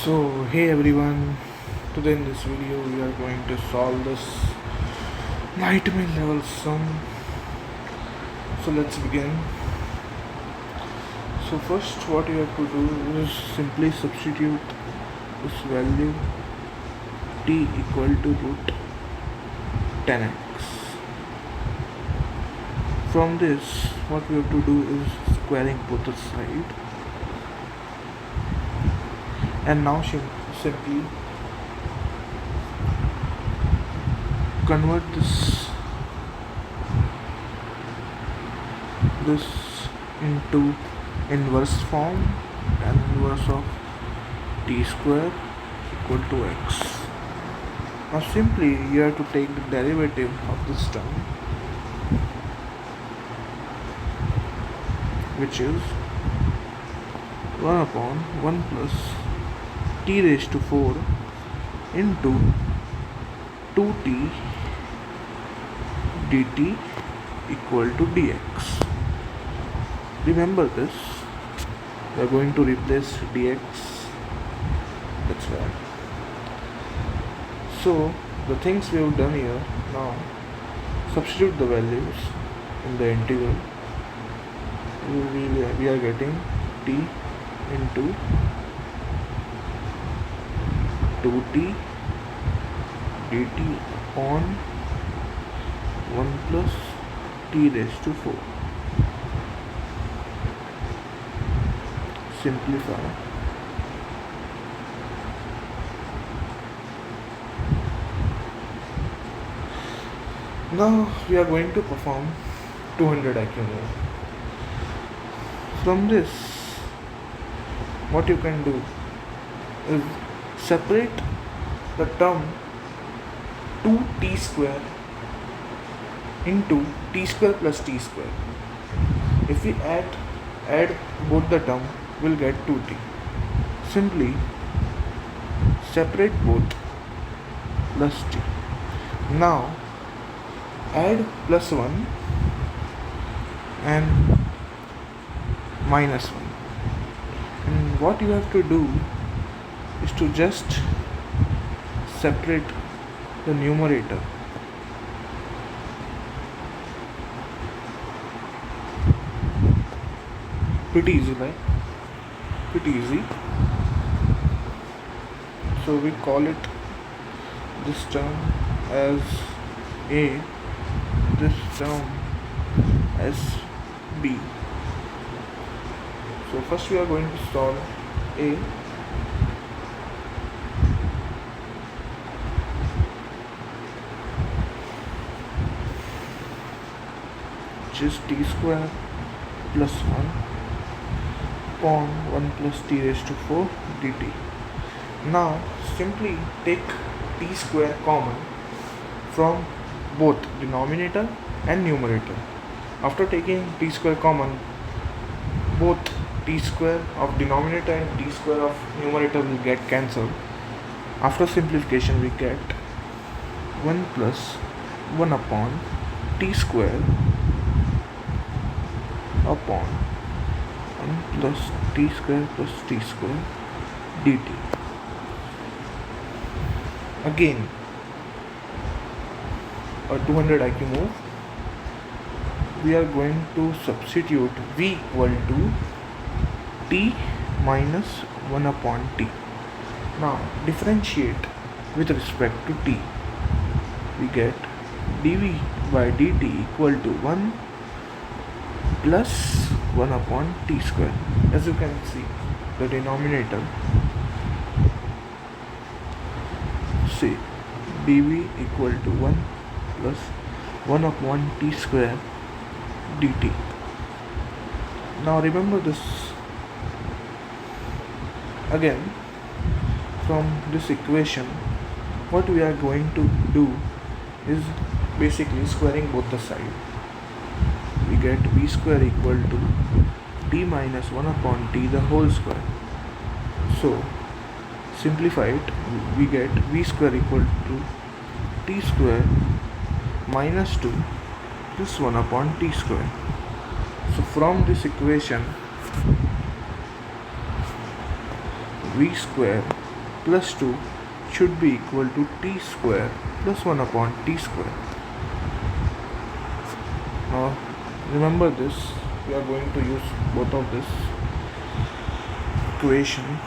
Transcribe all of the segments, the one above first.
So hey everyone, today in this video we are going to solve this nightmare level sum. So let's begin. So first what you have to do is simply substitute this value t equal to root 10x. From this what we have to do is squaring both the side, and now simply convert this into inverse form, and inverse of t square equal to x. Now simply you have to take the derivative of this term, which is 1 upon 1 plus t raised to 4 into 2t dt equal to dx. Remember this, we are going to replace dx, that's why. So the things we have done here, now substitute the values in the integral. We are getting t into 2t dt on 1 plus t raised to 4. Simplify. Now we are going to perform 200 IQ move. From this, what you can do is separate the term 2t square into t square plus t square. If we add both the term, we'll get 2t. Simply separate both plus t. Now add plus 1 and minus 1. And what you have to do is to just separate the numerator. Pretty easy, right? Pretty easy. So we call it this term as A, this term as B. So first we are going to solve A. Which is t square plus 1 upon 1 plus t raised to 4 dt. Now simply take t square common from both denominator and numerator. After taking t square common, both t square of denominator and t square of numerator will get cancelled. After simplification we get 1 plus 1 upon t square upon 1 plus t square plus t square dt. Again a 200 IQ move. We are going to substitute v equal to t minus 1 upon t. Now differentiate with respect to t. We get dv by dt equal to 1 plus 1 upon t square. As you can see, the denominator, say dv equal to 1 plus 1 upon t square dt. Now remember this again. From this equation, what we are going to do is basically squaring both the sides. We get v square equal to t minus 1 upon t the whole square. So simplify it, we get v square equal to t square minus 2 plus 1 upon t square. So from this equation, v square plus 2 should be equal to t square plus 1 upon t square. Now remember this, we are going to use both of this equation.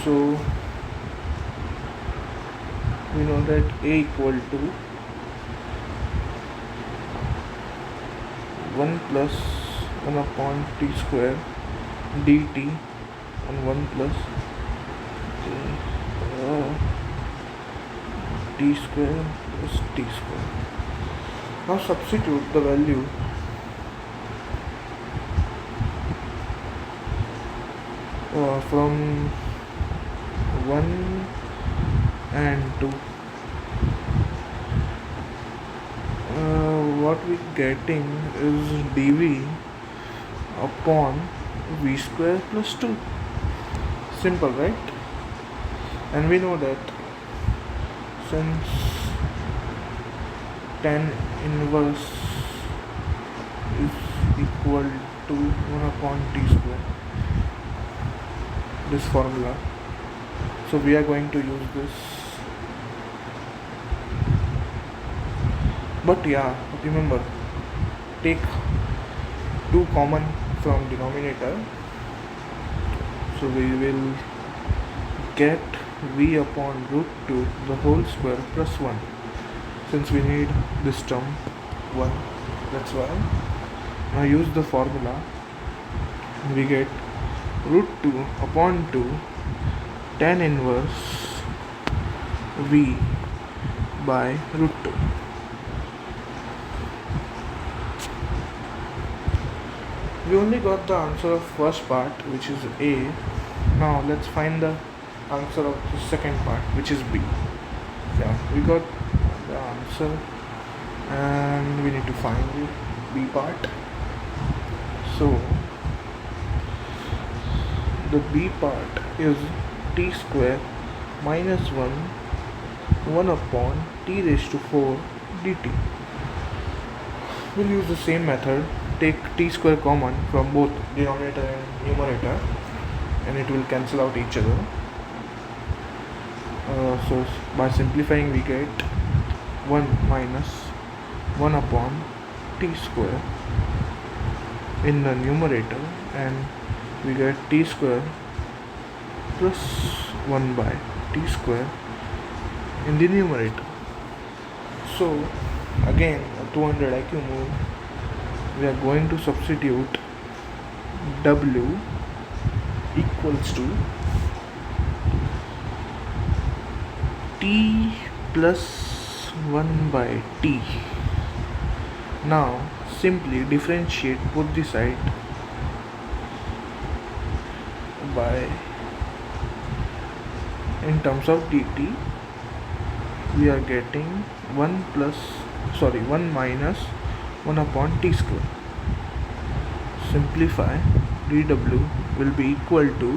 So we know that a equal to 1 plus 1 upon t square dt and 1 plus t square plus t square. Now substitute the value from 1 and 2. What we getting is dv upon v square plus 2. Simple, right? And we know that since tan inverse is equal to 1 upon t square, this formula, so we are going to use this. But yeah, remember, take 2 common from denominator, so we will get v upon root 2 the whole square plus 1. Since we need this term 1, that's why. Now use the formula, we get root 2 upon 2 tan inverse v by root 2. We only got the answer of first part, which is A. Now let's find the answer of the second part, which is B. Yeah, we got the answer and we need to find the B part. So the B part is t square minus 1 upon t raised to 4 dt. We'll use the same method. Take t square common from both denominator and numerator, and it will cancel out each other. So by simplifying we get 1 minus 1 upon t square in the numerator, and we get t square plus 1 by t square in the numerator. So again, a 200 IQ move, we are going to substitute w equals to t plus 1 by t. Now simply differentiate both the side by, in terms of dt, we are getting 1 minus 1 upon t square. Simplify, dw will be equal to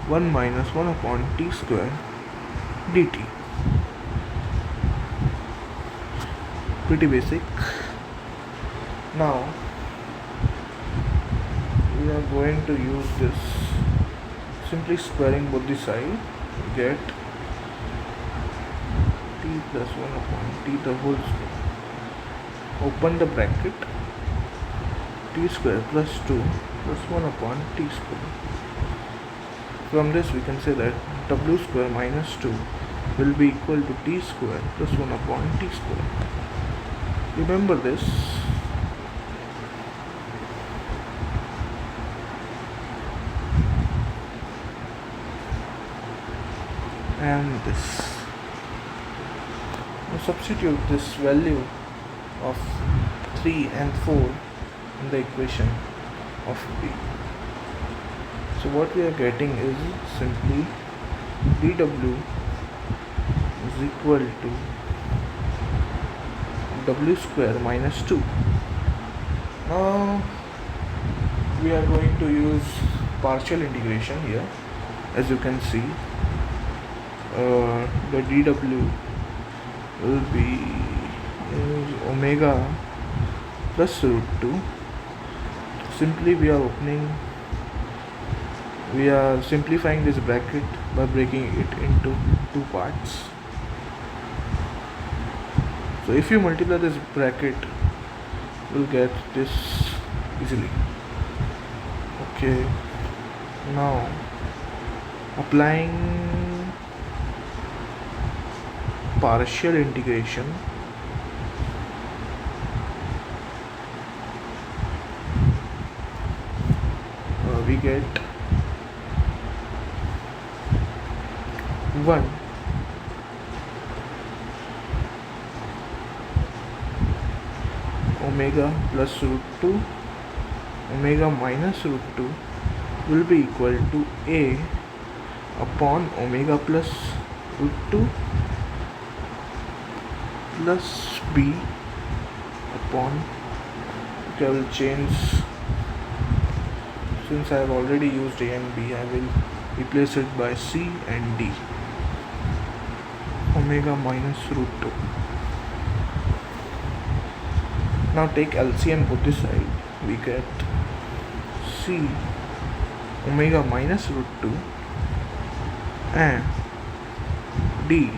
1 minus 1 upon t square dt. Pretty basic. Now we are going to use this, simply squaring both the side, get t plus 1 upon t the whole square. Open the bracket, t square plus 2 plus 1 upon t square. From this we can say that w square minus 2 will be equal to t square plus 1 upon t square. Remember this. And this. Now substitute this value of 3 and 4 in the equation of B. So what we are getting is simply dw is equal to w square minus 2. Now we are going to use partial integration here. As you can see, the dw will be omega plus root 2. Simply we are opening We are simplifying this bracket by breaking it into two parts. So if you multiply this bracket, you'll get this easily. Okay, now applying partial integration, we get 1 omega plus root 2 omega minus root 2 will be equal to a upon omega plus root 2 plus b upon, okay, I will change, since I have already used a and b, I will replace it by c and d, omega minus root 2. Now take LCM both this side, we get c omega minus root 2 and d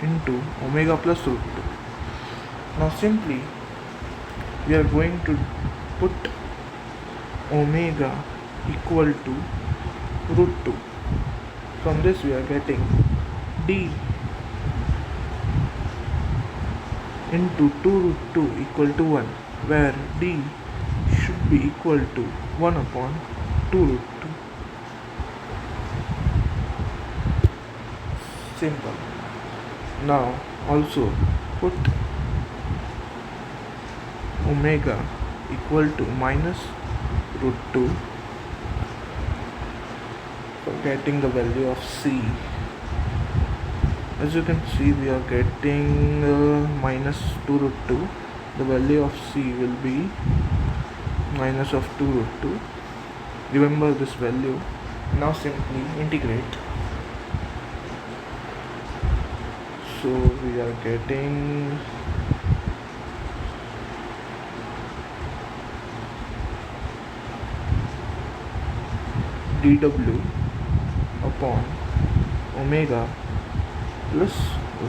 into omega plus root 2. Now simply we are going to put omega equal to root 2. From this we are getting d into 2 root 2 equal to 1, where d should be equal to 1 upon 2 root 2. Simple. Now also put omega equal to minus root 2 for getting the value of c. As you can see, we are getting minus 2 root 2. The value of c will be minus of 2 root 2. Remember this value. Now simply integrate. So we are getting dw upon omega plus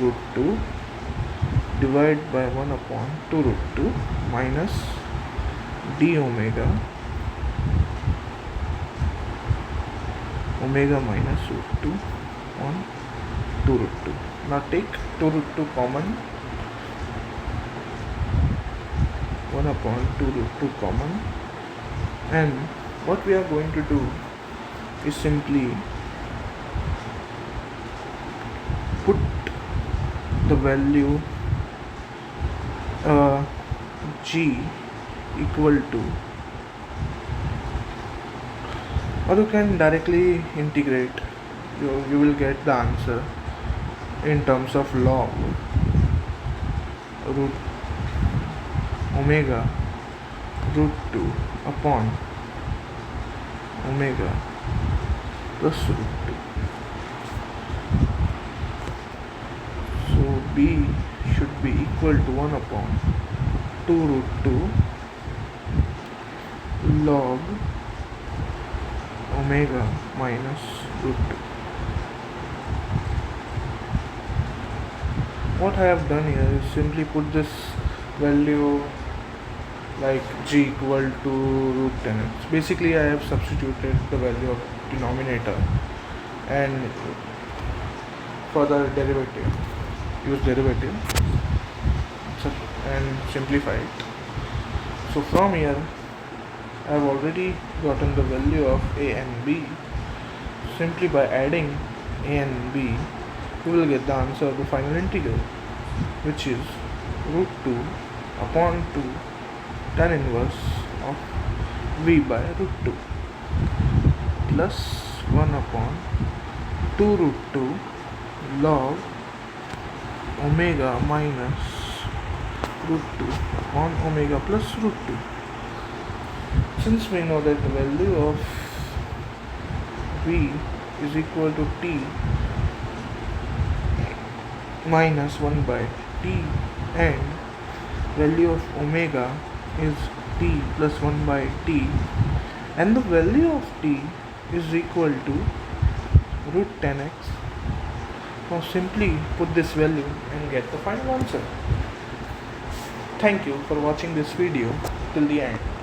root 2 divided by 1 upon 2 root 2 minus d omega minus root 2 on 2 root 2. Now take 2 root 2 common, 1 upon 2 root 2 common, and what we are going to do is simply put the value g equal to, or you can directly integrate, you will get the answer in terms of log root omega root 2 upon omega plus root 2. So b should be equal to 1 upon 2 root 2 log omega minus root 2. What I have done here is simply put this value like g equal to root 10x. Basically I have substituted the value of denominator and for the derivative, use derivative and simplify it. So from here I have already gotten the value of a and b. Simply by adding a and b, you will get the answer of the final integral, which is root 2 upon 2 tan inverse of v by root 2 plus 1 upon 2 root 2 log omega minus root 2 upon omega plus root 2. Since we know that the value of v is equal to t minus 1 by t and value of omega is t plus 1 by t, and the value of t is equal to root 10x. Now simply put this value and get the final answer. Thank you for watching this video till the end.